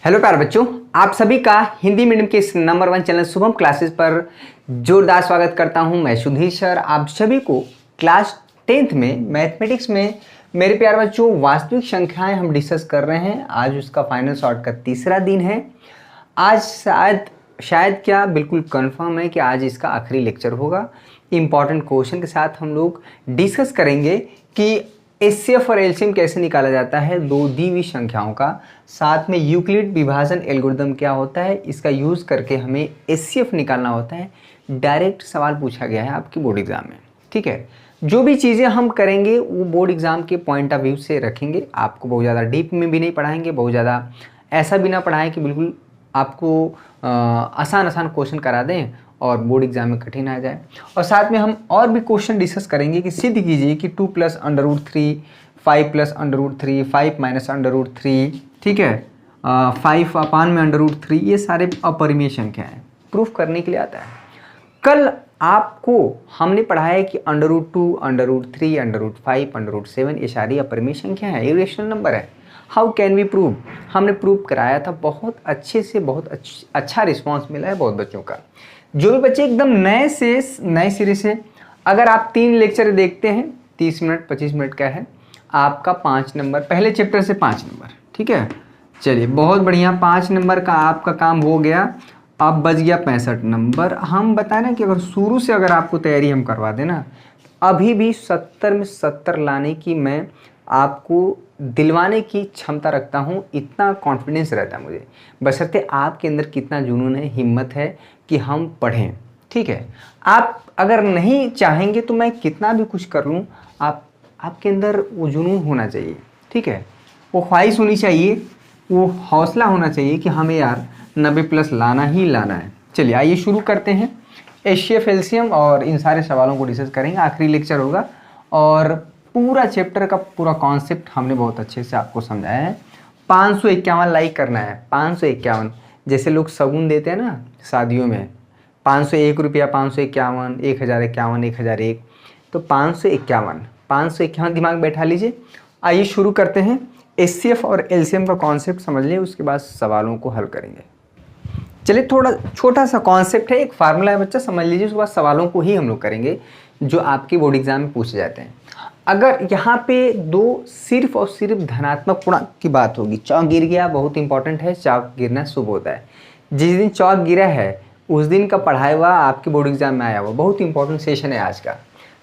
Hello प्यारे बच्चों, आप सभी का हिंदी मीडियम के इस नंबर 1 चैनल शुभम क्लासेस पर जोरदार स्वागत करता हूं। मैं सुधीर सर आप सभी को क्लास 10th में मैथमेटिक्स में मेरे प्यारे बच्चों वास्तविक संख्याएं हम डिस्कस कर रहे हैं। आज उसका फाइनल शॉर्ट का तीसरा दिन है। आज शायद क्या बिल्कुल कंफर्म है कि आज इसका आखिरी लेक्चर होगा। इंपॉर्टेंट क्वेश्चन के साथ हम लोग डिस्कस करेंगे कि एचसीएफ और एलसीएम कैसे निकाला जाता है दो दी हुई संख्याओं का। साथ में यूक्लिड विभाजन एल्गोरिथम क्या होता है, इसका यूज़ करके हमें एचसीएफ निकालना होता है। डायरेक्ट सवाल पूछा गया है आपकी बोर्ड एग्जाम में। ठीक है, जो भी चीज़ें हम करेंगे वो बोर्ड एग्जाम के पॉइंट ऑफ व्यू से रखेंगे। आपको बहुत ज़्यादा डीप में भी नहीं पढ़ाएंगे, बहुत ज़्यादा ऐसा भी ना पढ़ाएं कि बिल्कुल आपको आसान क्वेश्चन करा दें और बोर्ड एग्जाम में कठिन आ जाए। और साथ में हम और भी क्वेश्चन डिस्कस करेंगे कि सिद्ध कीजिए कि 2 + √3, 5 + √3, 5 - √3, ठीक है, 5/√3, ये सारे अपरिमेय संख्या हैं। प्रूफ करने के लिए आता है। कल आपको हमने पढ़ाया कि √2, √3, √5, √7 ये सारी अपरिमेय संख्या है, इरेशनल नंबर है। हाउ कैन वी प्रूव, हमने प्रूव कराया था। बहुत अच्छे से बहुत अच्छा रिस्पॉन्स मिला है बहुत बच्चों का। जो भी बच्चे एकदम नए सिरे से अगर आप 3 लेक्चर देखते हैं, 30 मिनट 25 मिनट का है, आपका 5 नंबर पहले चैप्टर से 5 नंबर, ठीक है। चलिए बहुत बढ़िया, 5 नंबर का आपका काम हो गया। अब बच गया 65 नंबर। हम बताएं ना कि अगर शुरू से अगर आपको तैयारी हम करवा दें ना, अभी भी 70 में 70 लाने की मैं आपको दिलवाने की क्षमता रखता हूँ। इतना कॉन्फिडेंस रहता है मुझे, बशर्ते आपके अंदर कितना जुनून है, हिम्मत है कि हम पढ़ें। ठीक है, आप अगर नहीं चाहेंगे तो मैं कितना भी कुछ कर लूँ, आपके अंदर वो जुनून होना चाहिए। ठीक है, वो ख्वाहिश होनी चाहिए, वो हौसला होना चाहिए कि हमें यार 90+ लाना ही लाना है। चलिए आइए शुरू करते हैं। एचसीएफ एलसीएम और इन सारे सवालों को डिस्कस करेंगे। आखिरी लेक्चर होगा और पूरा चैप्टर का पूरा कॉन्सेप्ट हमने बहुत अच्छे से आपको समझाया है। 551 लाइक करना है, 551। जैसे लोग शगुन देते हैं ना शादियों में, 501 रुपया, 551, 1051, 1001, तो 551 दिमाग बैठा लीजिए। आइए शुरू करते हैं। एचसीएफ और एलसीएम का कॉन्सेप्ट समझ लें, उसके बाद सवालों को हल करेंगे। चलिए थोड़ा छोटा सा कॉन्सेप्ट है, एक फार्मूला है बच्चा, समझ लीजिए। उसके बाद सवालों को ही हम लोग करेंगे जो आपके बोर्ड एग्जाम में पूछे जाते हैं। अगर यहाँ पे दो सिर्फ और सिर्फ धनात्मक पूर्णांक की बात होगी, चौक गिर गया, बहुत इंपॉर्टेंट है, चौक गिरना शुभ होता है। जिस दिन चौक गिरा है उस दिन का पढ़ाया हुआ आपके बोर्ड एग्जाम में आया हुआ, बहुत इंपॉर्टेंट सेशन है आज का।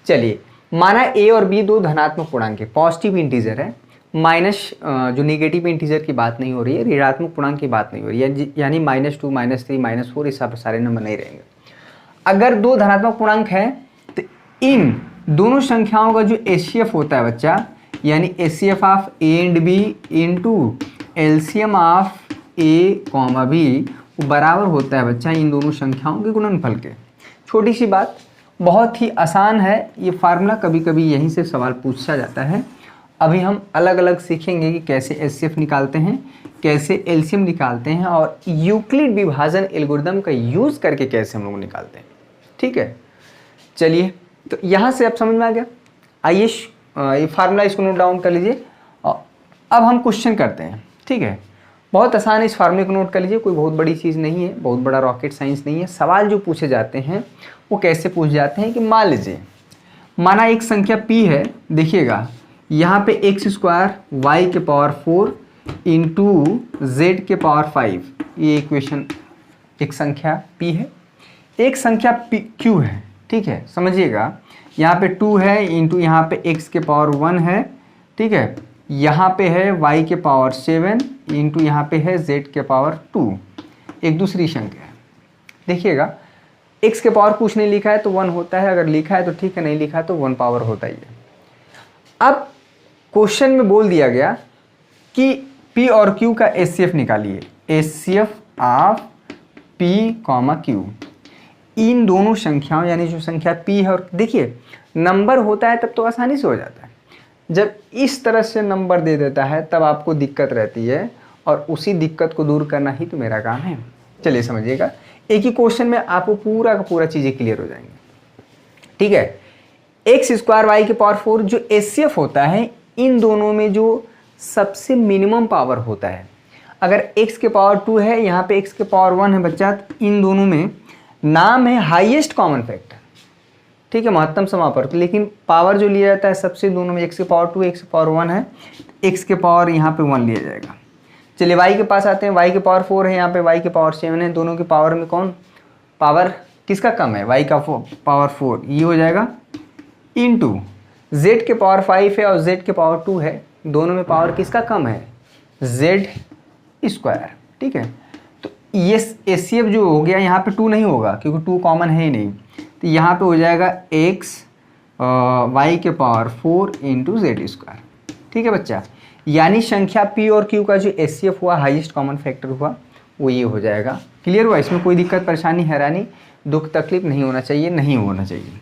चलिए माना ए और बी दो धनात्मक पूर्णांक है, पॉजिटिव इंटीजर है, माइनस जो निगेटिव इंटीजर की बात नहीं हो रही है, ऋणात्मक पूर्णांक की बात नहीं हो रही है, यानी -2, -3, -4 ये सब सारे नंबर नहीं रहेंगे। अगर दो धनात्मक पूर्णांक है तो इन दोनों संख्याओं का जो एचसीएफ होता है बच्चा, यानी HCF of A and B into LCM of A comma B, वो बराबर होता है बच्चा इन दोनों संख्याओं के गुणनफल के। छोटी सी बात, बहुत ही आसान है ये फार्मूला, कभी कभी यहीं से सवाल पूछा जाता है। अभी हम अलग अलग सीखेंगे कि कैसे एचसीएफ निकालते हैं, कैसे एलसीएम निकालते हैं और यूक्लिड विभाजन एल्गोरिथम का यूज़ करके कैसे हम लोग निकालते हैं। ठीक है, चलिए तो यहाँ से अब समझ में आ गया। आइए ये फार्मूला इसको नोट डाउन कर लीजिए और अब हम क्वेश्चन करते हैं। ठीक है, बहुत आसान है, इस फार्मूले को नोट कर लीजिए, कोई बहुत बड़ी चीज़ नहीं है, बहुत बड़ा रॉकेट साइंस नहीं है। सवाल जो पूछे जाते हैं वो कैसे पूछ जाते हैं कि मान लीजिए, माना एक संख्या p है, देखिएगा यहाँ पे x² y⁴ इंटू z⁵, ये इक्वेशन, एक संख्या p है, एक संख्या q है। ठीक है, समझिएगा, यहाँ पे 2 है इंटू यहाँ पे x⁴ 1 है। ठीक है, यहाँ पे है y⁴7 इंटू यहाँ पे है z⁴2, एक दूसरी संख्या है। देखिएगा x⁴ कुछ नहीं लिखा है तो 1 होता है, अगर लिखा है तो ठीक है, नहीं लिखा है तो 1 पावर होता ही है। अब क्वेश्चन में बोल दिया गया कि p और q का एचसीएफ निकालिए, एचसीएफ ऑफ p, q। इन दोनों संख्याओं यानी जो संख्या p है, और देखिए नंबर होता है तब तो आसानी से हो जाता है, जब इस तरह से नंबर दे देता है तब आपको दिक्कत रहती है, और उसी दिक्कत को दूर करना ही तो मेरा काम है। चलिए समझिएगा, एक ही क्वेश्चन में आपको पूरा का पूरा चीज़ें क्लियर हो जाएंगी। ठीक है, x² y⁴ जो एचसीएफ होता है, इन दोनों में जो सबसे मिनिमम पावर होता है, अगर x के पावर 2 है, यहाँ पे x के पावर 1 है बच्चा, तो इन दोनों में नाम है हाईएस्ट कॉमन फैक्टर, ठीक है, महत्तम समापवर्त। लेकिन पावर जो लिया जाता है सबसे दोनों में, x के पावर 2 x के पावर 1 है, x के पावर यहाँ पे 1 लिया जाएगा। चलिए y के पास आते हैं, y के पावर 4 है, यहाँ पे y के पावर 7 है। दोनों के पावर में कौन पावर किसका कम है? y का पावर 4, ये हो जाएगा इनटू z के पावर 5 है और z के पावर 2 है। दोनों में पावर किसका कम है? z स्क्वायर, ठीक है। तो ये एचसीएफ जो हो गया, यहाँ पे 2 नहीं होगा क्योंकि 2 कॉमन है ही नहीं, तो यहाँ पे हो जाएगा x y के पावर 4 इंटू जेड स्क्वायर, ठीक है बच्चा। यानी संख्या p और q का जो एचसीएफ हुआ, हाईएस्ट कॉमन फैक्टर हुआ, वो ये हो जाएगा। क्लियर हुआ? इसमें कोई दिक्कत परेशानी हैरानी दुख तकलीफ नहीं होना चाहिए, नहीं होना चाहिए।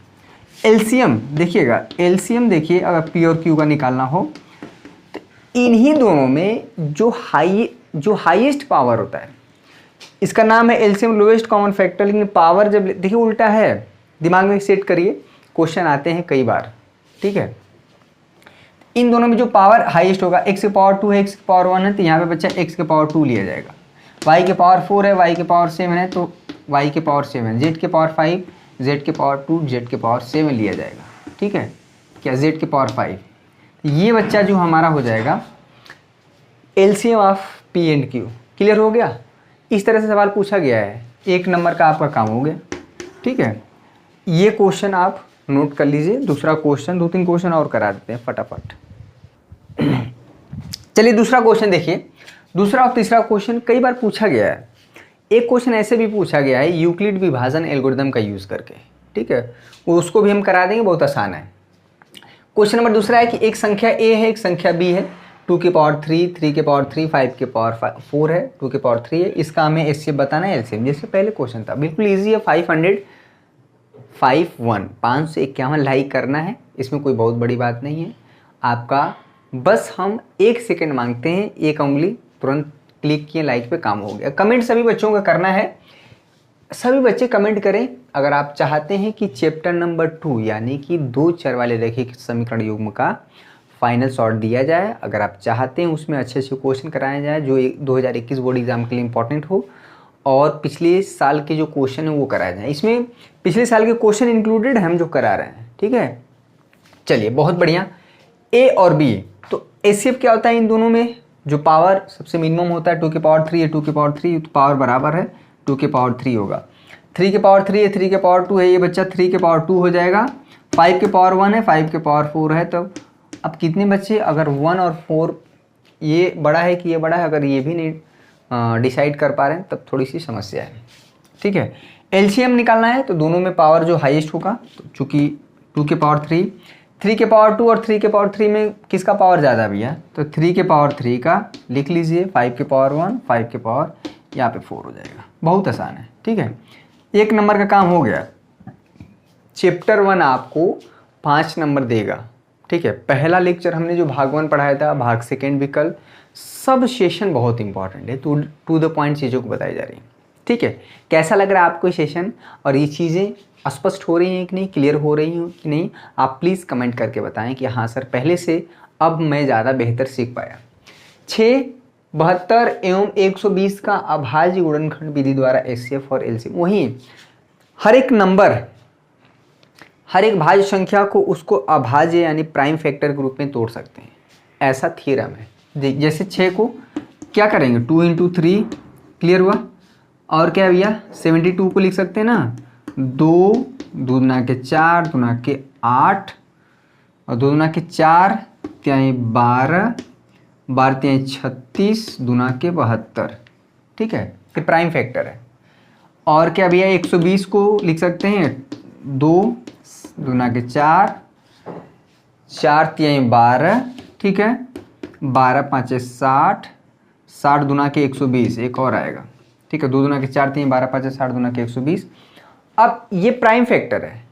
एलसीएम देखिएगा, एलसीएम देखिए, अगर p और q का निकालना हो तो इन्हीं दोनों में जो हाईएस्ट पावर होता है, इसका नाम है एलसीएम, लोएस्ट कॉमन फैक्टर। लेकिन पावर जब देखिए उल्टा है, दिमाग में सेट करिए, क्वेश्चन आते हैं कई बार, ठीक है। इन दोनों में जो पावर हाईएस्ट होगा, x के पावर 2 है, x के पावर 1 है, तो यहाँ पे बच्चा x के पावर 2 लिया जाएगा। y के पावर 4 है, y के पावर 7 है, तो y के पावर 7, z के पावर 5, z के पावर 2, z के पावर 7 लिया जाएगा, ठीक है। क्या z के पावर 5, ये बच्चा जो हमारा हो जाएगा LCM of p and q। Clear हो गया? इस तरह से सवाल पूछा गया है, 1 नंबर का आपका काम हो गया, ठीक है। ये क्वेश्चन आप नोट कर लीजिए। दूसरा क्वेश्चन, 2-3 क्वेश्चन और करा देते हैं फटाफट। चलिए दूसरा क्वेश्चन देखिए। दूसरा और तीसरा क्वेश्चन कई बार पूछा गया है। एक क्वेश्चन ऐसे भी पूछा गया है यूक्लिड विभाजन एल्गोरिदम का यूज़ करके, ठीक है, उसको भी हम करा देंगे, बहुत आसान है। क्वेश्चन नंबर दूसरा है कि एक संख्या a है, एक संख्या b है, 2 के पावर 3, 3 के पावर 3, 5 के पावर 4 है, 2 के पावर 3 है। इसका हमें एचसीएफ बताना है, एलसीएम, जैसे पहले क्वेश्चन था, बिल्कुल ईजी है। 551 लाइक करना है, इसमें कोई बहुत बड़ी बात नहीं है आपका। बस हम 1 सेकेंड मांगते हैं, एक उंगली तुरंत क्लिक किए, लाइक पे काम हो गया। कमेंट सभी बच्चों का करना है, सभी बच्चे कमेंट करें अगर आप चाहते हैं कि चैप्टर नंबर 2 यानी कि 2 चर वाले रैखिक समीकरण युग्म का फाइनल सॉर्ट दिया जाए। अगर आप चाहते हैं उसमें अच्छे अच्छे क्वेश्चन कराया जाए जो 2021 बोर्ड एग्जाम के लिए इंपॉर्टेंट हो, और पिछले साल के जो क्वेश्चन है वो कराए जाए। इसमें पिछले साल के क्वेश्चन इंक्लूडेड हम जो करा रहे हैं, ठीक है। चलिए बहुत बढ़िया। ए और बी, तो एचसीएफ क्या होता है इन दोनों में? जो पावर सबसे मिनिमम होता है 2 के पावर 3 है, 2 के पावर 3, तो पावर बराबर है 2 के पावर 3 होगा। 3 के पावर 3 है, 3 के पावर 2 है, ये बच्चा 3 के पावर 2 हो जाएगा। 5 के पावर 1 है, 5 के पावर 4 है। तो अब कितने बच्चे? अगर 1 और 4 ये बड़ा है कि ये बड़ा है, अगर ये भी नहीं डिसाइड कर पा रहे हैं तब थोड़ी सी समस्या है, ठीक है। एलसीएम निकालना है तो दोनों में पावर जो हाईएस्ट होगा, तो चूँकि 2 के पावर 3, 3 के पावर 2 और 3 के पावर 3 में किसका पावर ज़्यादा भी है? तो 3 के पावर 3 का लिख लीजिए, 5 के पावर 1, 5 के पावर यहाँ पे 4 हो जाएगा। बहुत आसान है, ठीक है। 1 नंबर का काम हो गया। चैप्टर 1 आपको 5 नंबर देगा, ठीक है। पहला लेक्चर हमने जो भाग 1 पढ़ाया था, भाग 2 विकल्प, सब सेशन बहुत इंपॉर्टेंट है, टू द पॉइंट चीज़ों को बताई जा रही है, ठीक है। कैसा लग रहा है आपको ये सेशन, और ये चीज़ें स्पष्ट हो रही हैं कि नहीं, क्लियर हो रही हैं कि नहीं? आप प्लीज़ कमेंट करके बताएं कि हाँ सर पहले से अब मैं ज़्यादा बेहतर सीख पाया। 6, 72 एवं 120 का अभाज्य गुणनखंड विधि द्वारा एचसीएफ और एलसीएम, वहीं हर एक नंबर, हर एक भाज्य संख्या को उसको अभाज्य यानी प्राइम फैक्टर के रूप में तोड़ सकते हैं, ऐसा थ्योरम है। जैसे 6 को क्या करेंगे, 2 × 3, क्लियर हुआ। और क्या भैया 72 को लिख सकते हैं ना, 2 दूना के 4 दूना के 8 और 2 दूना के 4 त्याई 12 12 त्याई 36 दूना के 72, ठीक है, ये प्राइम फैक्टर है। और क्या भैया 120 को लिख सकते हैं, 2 दूना के 4 4 त्याई 12, ठीक है, 12 5 60 60 दूना के 120, एक और आएगा, ठीक है, 2 दूना के 4 त्याई 12 5 60 दूना के 120। अब ये प्राइम फैक्टर है।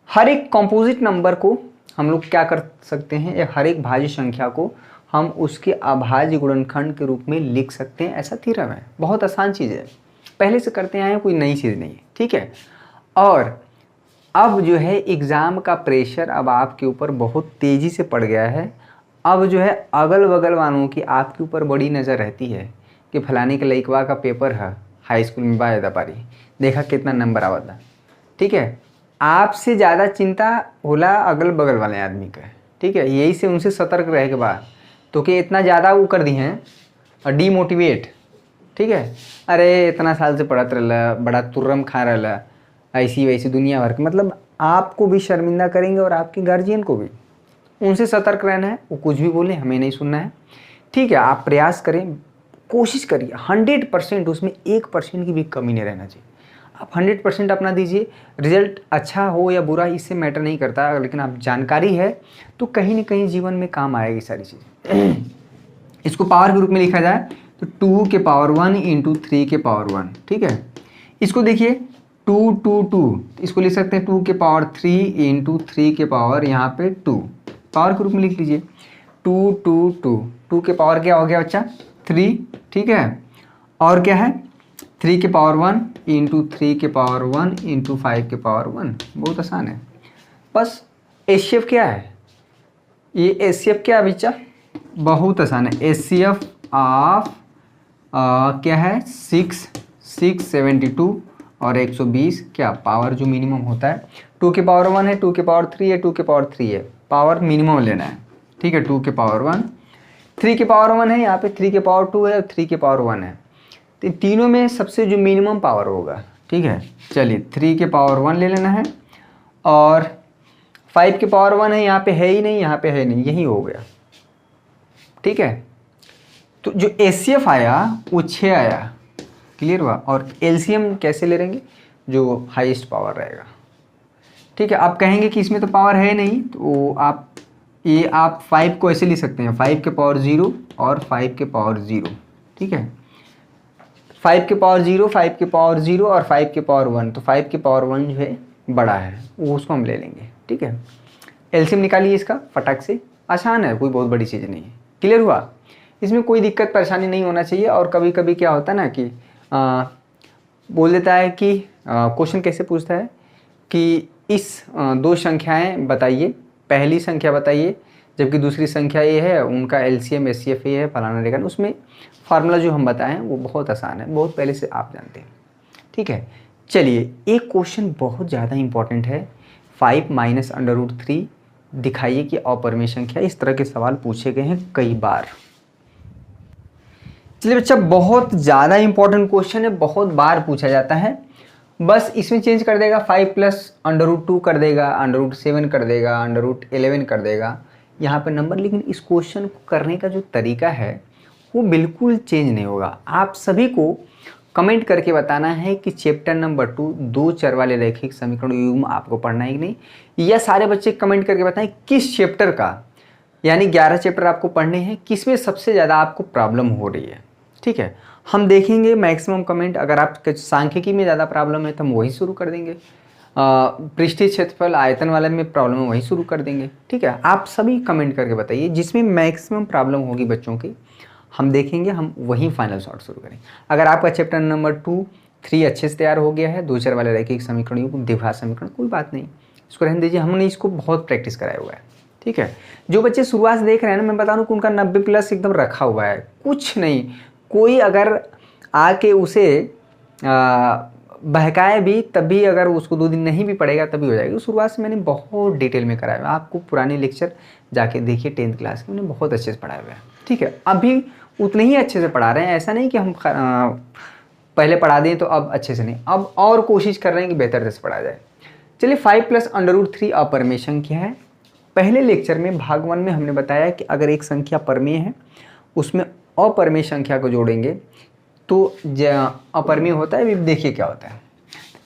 हर एक कंपोजिट नंबर को हम लोग क्या कर सकते हैं, या हर एक भाज्य संख्या को हम उसके अभाज्य गुणनखंड के रूप में लिख सकते हैं, ऐसा थ्योरम है। बहुत आसान चीज़ है, पहले से करते आए हैं, कोई नई चीज़ नहीं है, ठीक है। और अब जो है एग्ज़ाम का प्रेशर अब आपके ऊपर बहुत तेज़ी से पड़ गया है। अब जो है अगल बगल वालों की आपके ऊपर बड़ी नज़र रहती है कि फलाने के लइकवा का पेपर है हाई स्कूल में बायदा पारी, देखा कितना नंबर आवता। ठीक है, आपसे ज़्यादा चिंता होला अगल बगल वाले आदमी का। ठीक है, यही से उनसे सतर्क रहे के बाद तो कि इतना ज़्यादा वो कर दी हैं और डीमोटिवेट। ठीक है, अरे इतना साल से पढ़त रहा, बड़ा तुर्रम खा रहा, ऐसी वैसी दुनिया भर के, मतलब आपको भी शर्मिंदा करेंगे और आपके गार्जियन को भी। उनसे सतर्क रहना है, वो कुछ भी बोले हमें नहीं सुनना है। ठीक है, आप प्रयास करें, कोशिश करिए 100%, उसमें 1% की भी कमी नहीं रहना चाहिए। आप 100% अपना दीजिए, रिजल्ट अच्छा हो या बुरा इससे मैटर नहीं करता, लेकिन आप जानकारी है तो कहीं ना कहीं जीवन में काम आएगी सारी चीज़ें। इसको पावर के रूप में लिखा जाए तो 2 के पावर 1 इंटू 3 के पावर 1। ठीक है, इसको देखिए 2 2 2, इसको लिख सकते हैं 2 के पावर 3 इंटू 3 के पावर यहाँ पे 2, पावर के रूप में लिख लीजिए 2 2 2। 2 के पावर क्या हो गया बच्चा 3। ठीक है, और क्या है 3 के पावर 1 इंटू 3 के पावर 1 इंटू 5 के पावर 1। बहुत आसान है। बस एचसीएफ क्या है, ये एचसीएफ क्या है बच्चा, बहुत आसान है। एचसीएफ ऑफ क्या है 672 और 120 क्या पावर जो मिनिमम होता है। 2 के पावर 1 है, 2 के पावर 3 है, 2 के पावर 3 है, पावर मिनिमम लेना है। ठीक है, 2 के पावर 1, 3 के पावर 1 है, यहाँ पे 3 के पावर 2 है और 3 के पावर 1 है, तो तीनों में सबसे जो मिनिमम पावर होगा। ठीक है, चलिए 3 के पावर 1 ले लेना है और 5 के पावर 1 है, यहाँ पे है ही नहीं, यहाँ पे है नहीं, यही हो गया। ठीक है, तो जो एचसीएफ आया वो 6 आया, क्लियर हुआ। और एलसीएम कैसे ले लेंगे, जो हाईएस्ट पावर रहेगा। ठीक है, आप कहेंगे कि इसमें तो पावर है नहीं, तो आप 5 को ऐसे लिख सकते हैं 5 के पावर 0 और 5 के पावर 0। ठीक है, 5 के पावर 0, 5 के पावर 0 और 5 के पावर 1, तो 5 के पावर 1 जो है बड़ा है, वो उसको हम ले लेंगे। ठीक है, एलसीएम निकालिए इसका फटाक से, आसान है, कोई बहुत बड़ी चीज़ नहीं है। क्लियर हुआ, इसमें कोई दिक्कत परेशानी नहीं होना चाहिए। और कभी कभी क्या होता है ना कि बोल देता है कि क्वेश्चन कैसे पूछता है कि इस 2 संख्याएं बताइए, पहली संख्या बताइए जबकि दूसरी संख्या ये है, उनका एलसीएम एचसीएफ ये है, फलाना लेगा। उसमें फार्मूला जो हम बताएं वो बहुत आसान है, बहुत पहले से आप जानते हैं। ठीक है, चलिए एक क्वेश्चन बहुत ज़्यादा इंपॉर्टेंट है, 5 माइनस √3 दिखाइए कि अपरिमेय संख्या। इस तरह के सवाल पूछे गए हैं कई बार। चलिए बच्चा, बहुत ज़्यादा इंपॉर्टेंट क्वेश्चन है, बहुत बार पूछा जाता है। बस इसमें चेंज कर देगा, 5 प्लस √2 कर देगा, √7 कर देगा, √11 कर देगा यहाँ पे नंबर, लेकिन इस क्वेश्चन को करने का जो तरीका है वो बिल्कुल चेंज नहीं होगा। आप सभी को कमेंट करके बताना है कि चैप्टर नंबर 2 2 चर वाले रैखिक समीकरण युग्म आपको पढ़ना है कि नहीं, या सारे बच्चे कमेंट करके बताएं किस चैप्टर का, यानी 11 चैप्टर आपको पढ़ने हैं, किसमें सबसे ज़्यादा आपको प्रॉब्लम हो रही है। ठीक है, हम देखेंगे मैक्सिमम कमेंट। अगर आपके सांख्यिकी में ज़्यादा प्रॉब्लम है तो हम वही शुरू कर देंगे, पृष्ठीय क्षेत्रफल आयतन वाले में प्रॉब्लम है वही शुरू कर देंगे। ठीक है, आप सभी कमेंट करके बताइए जिसमें मैक्सिमम प्रॉब्लम होगी बच्चों की, हम देखेंगे, हम वही फाइनल शॉर्ट शुरू करेंगे। अगर आपका चैप्टर नंबर 2 3 अच्छे से तैयार हो गया है, 2 चर वाले रैखिक समीकरण द्विघात समीकरण, कोई बात नहीं, इसको रहने दीजिए, हमने इसको बहुत प्रैक्टिस कराया हुआ है। ठीक है, जो बच्चे शुरुआत से देख रहे हैं ना, मैं बता दूं कि उनका 90+ एकदम रखा हुआ है, कुछ नहीं। कोई अगर आके उसे बहकाए भी, तब भी अगर उसको 2 दिन नहीं भी पड़ेगा तभी हो जाएगी। शुरुआत से मैंने बहुत डिटेल में कराया हुआ है, आपको पुराने लेक्चर जाके देखिए 10th क्लास के, मैंने बहुत अच्छे से पढ़ाया हुआ है। ठीक है, अभी उतने ही अच्छे से पढ़ा रहे हैं, ऐसा नहीं कि हम पहले पढ़ा दें तो अब अच्छे से नहीं, अब और कोशिश कर रहे हैं कि बेहतर से पढ़ा जाए। चलिए 5 प्लस √3 अपरिमेय संख्या है। पहले लेक्चर में भाग 1 में हमने बताया कि अगर एक संख्या परिमेय है उसमें अपरिमेय संख्या को जोड़ेंगे तो अपरिमेय होता है। अभी देखिए क्या होता है,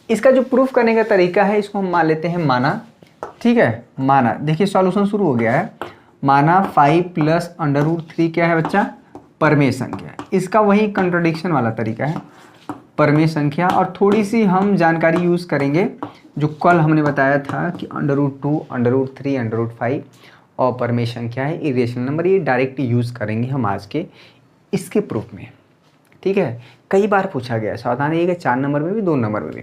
इसका जो प्रूफ करने का तरीका है इसको हम मान लेते हैं माना। ठीक है, माना, देखिए सॉल्यूशन शुरू हो गया है। माना 5 प्लस √3 क्या है बच्चा, परिमेय संख्या है। इसका वही कंट्राडिक्शन वाला तरीका है, परिमेय संख्या। और थोड़ी सी हम जानकारी यूज़ करेंगे जो कल हमने बताया था कि √2 √3 √5 अपरिमेय संख्या है, इरेशनल नंबर, ये डायरेक्ट यूज़ करेंगे हम आज के इसके प्रूफ में। ठीक है, कई बार पूछा गया, सावधान रहिएगा, 4 नंबर में भी 2 नंबर में भी।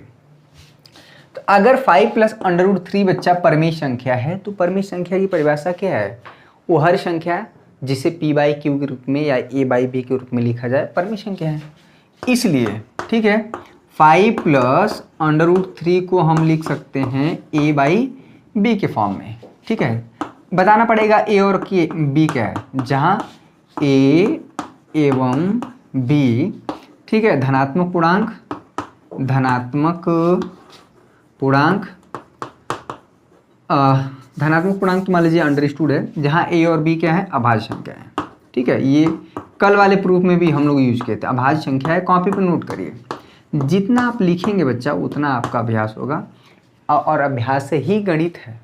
तो अगर 5 प्लस √3 बच्चा परिमेय संख्या है तो परिमेय संख्या की परिभाषा क्या है, वो हर संख्या जिसे p बाई क्यू के रूप में या a बाई बी के रूप में लिखा जाए परिमेय संख्या है। इसलिए ठीक है 5 प्लस √3 को हम लिख सकते हैं a बाई बी के फॉर्म में। ठीक है, बताना पड़ेगा a और b क्या है, जहाँ a एवं b ठीक है धनात्मक पूर्णांक मान लीजिए अंडरस्टूड है, जहाँ a और b क्या है अभाज्य संख्या है। ठीक है, ये कल वाले प्रूफ में भी हम लोग यूज किए थे। अभाज्य संख्या है, कॉपी पर नोट करिए। जितना आप लिखेंगे बच्चा उतना आपका अभ्यास होगा, और अभ्यास से ही गणित है।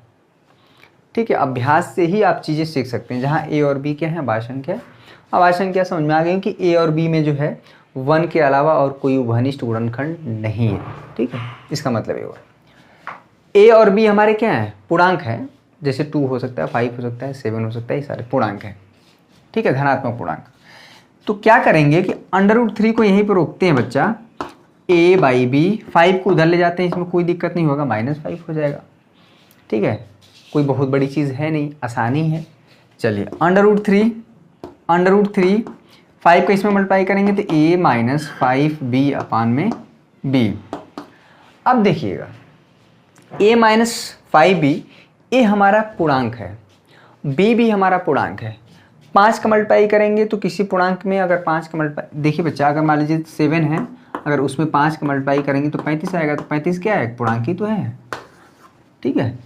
ठीक है, अभ्यास से ही आप चीज़ें सीख सकते हैं। जहाँ a और b क्या है अभाज्य संख्या, अभाज्य संख्या समझ में आ गई कि a और b में जो है 1 के अलावा और कोई उभयनिष्ठ गुणनखंड नहीं है। ठीक है, इसका मतलब ये हुआ a और b हमारे क्या है पूर्णांक है, जैसे 2 हो सकता है, 5 हो सकता है, 7 हो सकता है, ये सारे पूर्णांक है। ठीक है, धनात्मक पूर्णांक। तो क्या करेंगे कि √3 को यहीं पर रोकते हैं बच्चा, a बाई बी, 5 को उधर ले जाते हैं, इसमें कोई दिक्कत नहीं होगा, -5 हो जाएगा। ठीक है, कोई बहुत बड़ी चीज़ है नहीं, आसानी है। चलिए √3 5 को इसमें मल्टीप्लाई करेंगे तो a माइनस 5b अपान में b। अब देखिएगा a माइनस 5b, a हमारा पूर्णांक है, b भी हमारा पूर्णांक है। 5 का मल्टीप्लाई करेंगे तो किसी पूर्णांक में अगर 5 का मल्टीप्लाई, देखिए बच्चा अगर मान लीजिए 7 है, अगर उसमें 5 का मल्टीप्लाई करेंगे तो 35 आएगा। तो 35 क्या है, पूर्णांक ही तो है। ठीक है,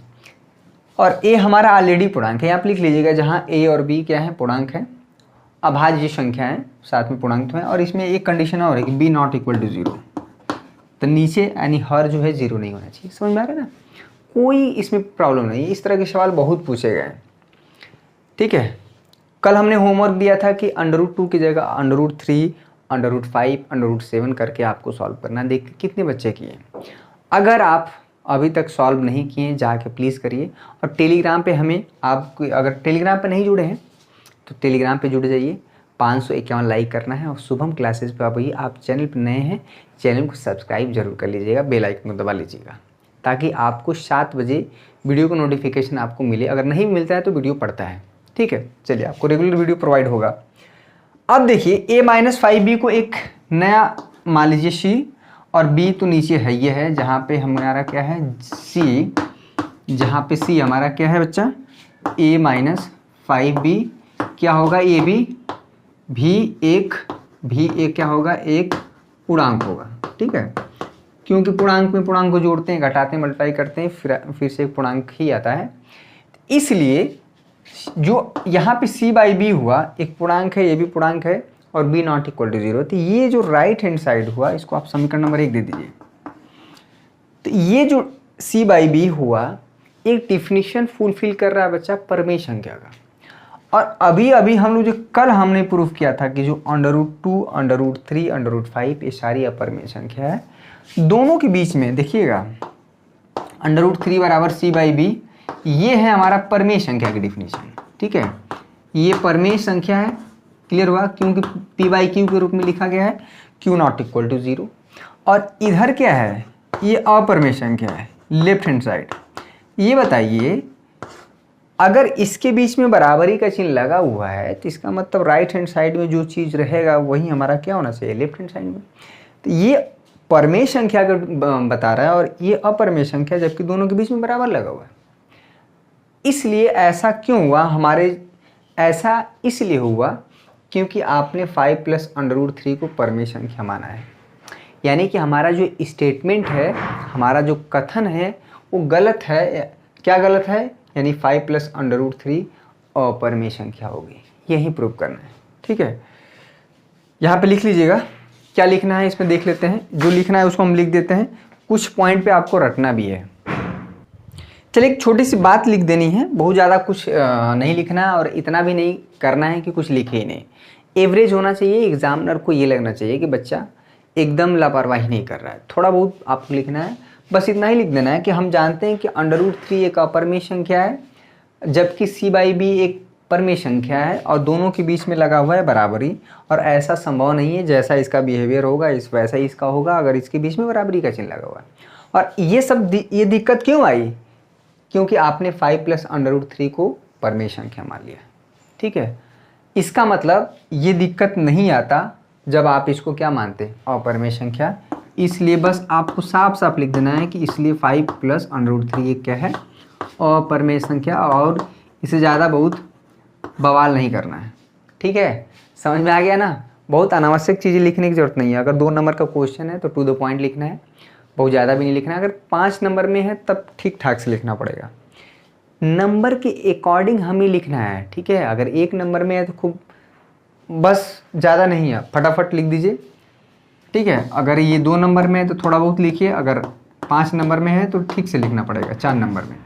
और a हमारा ऑलरेडी पूर्णांक है, यहाँ पे लिख लीजिएगा, जहाँ a और b क्या है पूर्णांक है, अभाज्य संख्या है, साथ में पूर्णांक तो है। और इसमें एक कंडीशन और है कि b नॉट इक्वल टू 0, तो नीचे यानी हर जो है 0 नहीं होना चाहिए। समझ में आ रहा है ना, कोई इसमें प्रॉब्लम नहीं। इस तरह के सवाल बहुत पूछे गए। ठीक है, कल हमने होमवर्क दिया था कि √2 की जगह √3, √5, √7 करके आपको सॉल्व करना। देखिए कितने बच्चे किए। अगर आप अभी तक सॉल्व नहीं किए जाके प्लीज़ करिए। और टेलीग्राम पे हमें, आप अगर टेलीग्राम पे नहीं जुड़े हैं तो टेलीग्राम पे जुड़ जाइए। 551 लाइक करना है, और शुभम क्लासेस पे आप आप चैनल पर नए हैं, चैनल को सब्सक्राइब जरूर कर लीजिएगा, बेल आइकन को दबा लीजिएगा, ताकि आपको 7 बजे वीडियो का नोटिफिकेशन आपको मिले। अगर नहीं मिलता है तो वीडियो पड़ता है। ठीक है, चलिए आपको रेगुलर वीडियो प्रोवाइड होगा। अब देखिए a माइनस 5b को एक नया मान लीजिए c, और b तो नीचे है, ये है जहाँ पे हमारा क्या है c, जहाँ पे c हमारा क्या है बच्चा a माइनस 5b क्या होगा, ए बी भी एक क्या होगा, एक पूर्णांक होगा। ठीक है, क्योंकि पूर्णांक में पूर्णांक को जोड़ते हैं, घटाते हैं, मल्टीप्लाई करते हैं, फिर से एक पूर्णांक ही आता है। इसलिए जो यहाँ पे c बाई बी हुआ एक पूर्णांक है, ये भी पूर्णांक है, और b नॉट इक्वल टू 0। तो ये जो राइट हैंड साइड हुआ इसको आप समीकरण नंबर 1 दे दीजिए। तो ये जो c बाई बी हुआ एक डिफिनीशन फुलफिल कर रहा है बच्चा परिमेय संख्या का। और अभी अभी हम लोग जो कल हमने प्रूफ किया था कि जो √2, √3, √5 ये सारी अपरिमेय संख्या है, दोनों के बीच में देखिएगा √3 बराबर c बाई बी, ये है हमारा परिमेय संख्या की डिफिनीशन। ठीक है, ये परिमेय संख्या है, क्लियर हुआ, क्योंकि p बाई क्यू के रूप में लिखा गया है, q नॉट इक्वल टू 0। और इधर क्या है, ये अपरिमेय संख्या है, लेफ्ट हैंड साइड। ये बताइए अगर इसके बीच में बराबरी का चिन्ह लगा हुआ है तो इसका मतलब राइट हैंड साइड में जो चीज़ रहेगा वही हमारा क्या होना चाहिए, लेफ्ट हैंड साइड में। तो ये परिमेय संख्या का बता रहा है, और ये अपरिमेय संख्या, जबकि दोनों के बीच में बराबर लगा हुआ है। इसलिए ऐसा क्यों हुआ हमारे, ऐसा इसलिए हुआ क्योंकि आपने 5 प्लस √3 को परिमेय संख्या माना है। यानी कि हमारा जो स्टेटमेंट है, हमारा जो कथन है वो गलत है। क्या गलत है, यानी 5 प्लस √3 अपरिमेय संख्या होगी, यही प्रूव करना है। ठीक है, यहाँ पे लिख लीजिएगा क्या लिखना है, इसमें देख लेते हैं। जो लिखना है उसको हम लिख देते हैं, कुछ पॉइंट पे आपको रटना भी है। चलिए एक छोटी सी बात लिख देनी है, बहुत ज़्यादा कुछ नहीं लिखना और इतना भी नहीं करना है कि कुछ लिखे ही नहीं। एवरेज होना चाहिए, एग्जामिनर को ये लगना चाहिए कि बच्चा एकदम लापरवाही नहीं कर रहा है। थोड़ा बहुत आपको लिखना है, बस इतना ही लिख देना है कि हम जानते हैं कि √3 एक अपरिमेय संख्या है, जबकि c बाई बी एक परिमेय संख्या है, और दोनों के बीच में लगा हुआ है बराबरी। और ऐसा संभव नहीं है जैसा इसका बिहेवियर होगा वैसा ही इसका होगा अगर इसके बीच में बराबरी का चिन्ह लगा हुआ है। और ये दिक्कत क्यों आई, क्योंकि आपने 5 प्लस √3 को परिमेय संख्या मान लिया। ठीक है, इसका मतलब ये दिक्कत नहीं आता जब आप इसको क्या मानते हैं, अपरिमेय संख्या। इसलिए बस आपको साफ साफ लिख देना है कि इसलिए 5 प्लस √3 ये क्या है, अपरिमेय संख्या, और इसे ज़्यादा बहुत बवाल नहीं करना है। ठीक है, समझ में आ गया ना। बहुत अनावश्यक चीज़ें लिखने की जरूरत नहीं है। अगर 2 नंबर का क्वेश्चन है तो टू द पॉइंट लिखना है, बहुत ज़्यादा भी नहीं लिखना है। अगर 5 नंबर में है तब ठीक ठाक से लिखना पड़ेगा, नंबर के अकॉर्डिंग हमें लिखना है। ठीक है, अगर 1 नंबर में है तो खूब बस ज़्यादा नहीं है, फटाफट लिख दीजिए। ठीक है, अगर ये 2 नंबर में है तो थोड़ा बहुत लिखिए, अगर 5 नंबर में है तो ठीक से लिखना पड़ेगा। 4 नंबर में,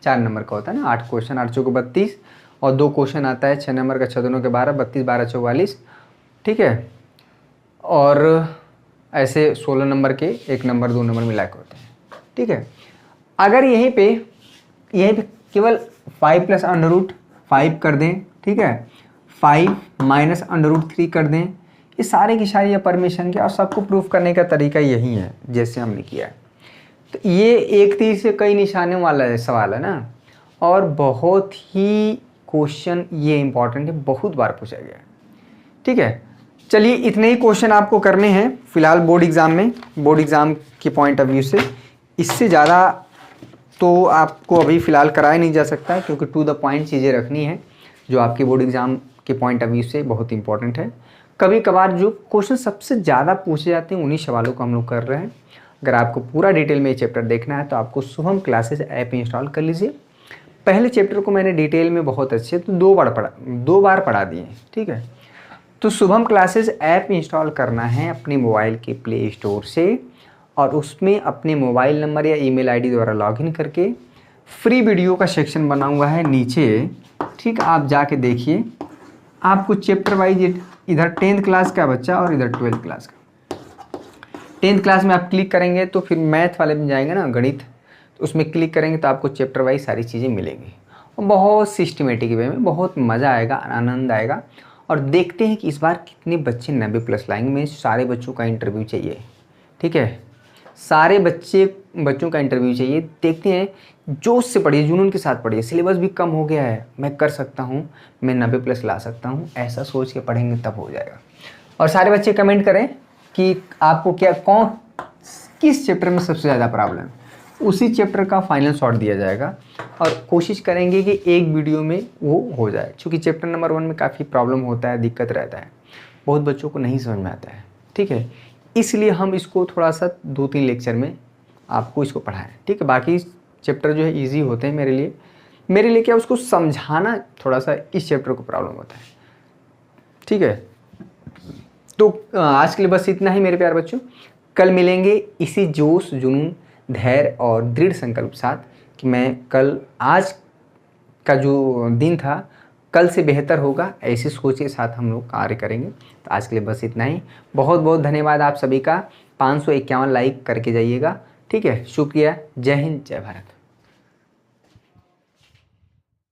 4 नंबर का होता है ना, 8 क्वेश्चन, 8 चौको 32, और 2 क्वेश्चन आता है 6 नंबर का, 6 दूनों के 12, 32 12 44। ठीक है, और ऐसे 16 नंबर के 1 नंबर 2 नंबर मिला के होते हैं। ठीक है, अगर यहीं पे केवल 5 प्लस √5 कर दें, ठीक है, 5 माइनस √3 कर दें, ये सारे की सारी अपरिमेय संख्या, और सबको प्रूफ करने का तरीका यही है जैसे हमने किया है। तो ये एक तीर से कई निशाने वाला सवाल है ना, और बहुत ही क्वेश्चन ये इंपॉर्टेंट है, बहुत बार पूछा गया है। ठीक है, चलिए इतने ही क्वेश्चन आपको करने हैं फिलहाल बोर्ड एग्जाम में, बोर्ड एग्जाम के पॉइंट ऑफ व्यू से। इससे ज़्यादा तो आपको अभी फ़िलहाल कराया नहीं जा सकता, क्योंकि टू द पॉइंट चीज़ें रखनी है जो आपके बोर्ड एग्ज़ाम के पॉइंट ऑफ व्यू से बहुत इंपॉर्टेंट है। कभी कभार जो क्वेश्चन सबसे ज़्यादा पूछे जाते हैं उन्हीं सवालों को हम लोग कर रहे हैं। अगर आपको पूरा डिटेल में ये चैप्टर देखना है तो आपको शुभम क्लासेस ऐप इंस्टॉल कर लीजिए। पहले चैप्टर को मैंने डिटेल में बहुत अच्छे तो 2 बार पढ़ा दिए। ठीक है, तो शुभम क्लासेस ऐप इंस्टॉल करना है अपने मोबाइल के प्ले स्टोर से, और उसमें अपने मोबाइल नंबर या ईमेल आईडी द्वारा लॉगिन करके फ्री वीडियो का सेक्शन बना हुआ है नीचे। ठीक, आप जाके देखिए, आपको चैप्टर वाइज इधर 10th क्लास का बच्चा और इधर 12th क्लास का। 10th क्लास में आप क्लिक करेंगे तो फिर मैथ वाले में जाएंगे ना, गणित, तो उसमें क्लिक करेंगे तो आपको चैप्टर वाइज सारी चीज़ें मिलेंगी, और बहुत सिस्टमेटिक वे में बहुत मज़ा आएगा, आनंद आएगा। और देखते हैं कि इस बार कितने बच्चे 90+ लाएंगे। में सारे बच्चों का इंटरव्यू चाहिए। ठीक है, सारे बच्चों का इंटरव्यू चाहिए। देखते हैं, जोश से पढ़िए, जुनून के साथ पढ़िए। सिलेबस भी कम हो गया है, मैं कर सकता हूँ, मैं 90+ ला सकता हूँ, ऐसा सोच के पढ़ेंगे तब हो जाएगा। और सारे बच्चे कमेंट करें कि आपको किस चैप्टर में सबसे ज़्यादा प्रॉब्लम, उसी चैप्टर का फाइनल शॉट दिया जाएगा, और कोशिश करेंगे कि एक वीडियो में वो हो जाए। क्योंकि चैप्टर नंबर 1 में काफ़ी प्रॉब्लम होता है, दिक्कत रहता है, बहुत बच्चों को नहीं समझ में आता है। ठीक है, इसलिए हम इसको थोड़ा सा 2-3 लेक्चर में आपको इसको पढ़ाएं। ठीक है, बाकी चैप्टर जो है इजी होते हैं मेरे लिए क्या, उसको समझाना थोड़ा सा इस चैप्टर को प्रॉब्लम होता है। ठीक है, तो आज के लिए बस इतना ही मेरे प्यारे बच्चों। कल मिलेंगे इसी जोश, जुनून, धैर्य और दृढ़ संकल्प साथ कि मैं कल, आज का जो दिन था कल से बेहतर होगा, ऐसी सोच के साथ हम लोग कार्य करेंगे। तो आज के लिए बस इतना ही। बहुत बहुत धन्यवाद आप सभी का। 551 लाइक करके जाइएगा। ठीक है, शुक्रिया। जय हिंद, जय भारत।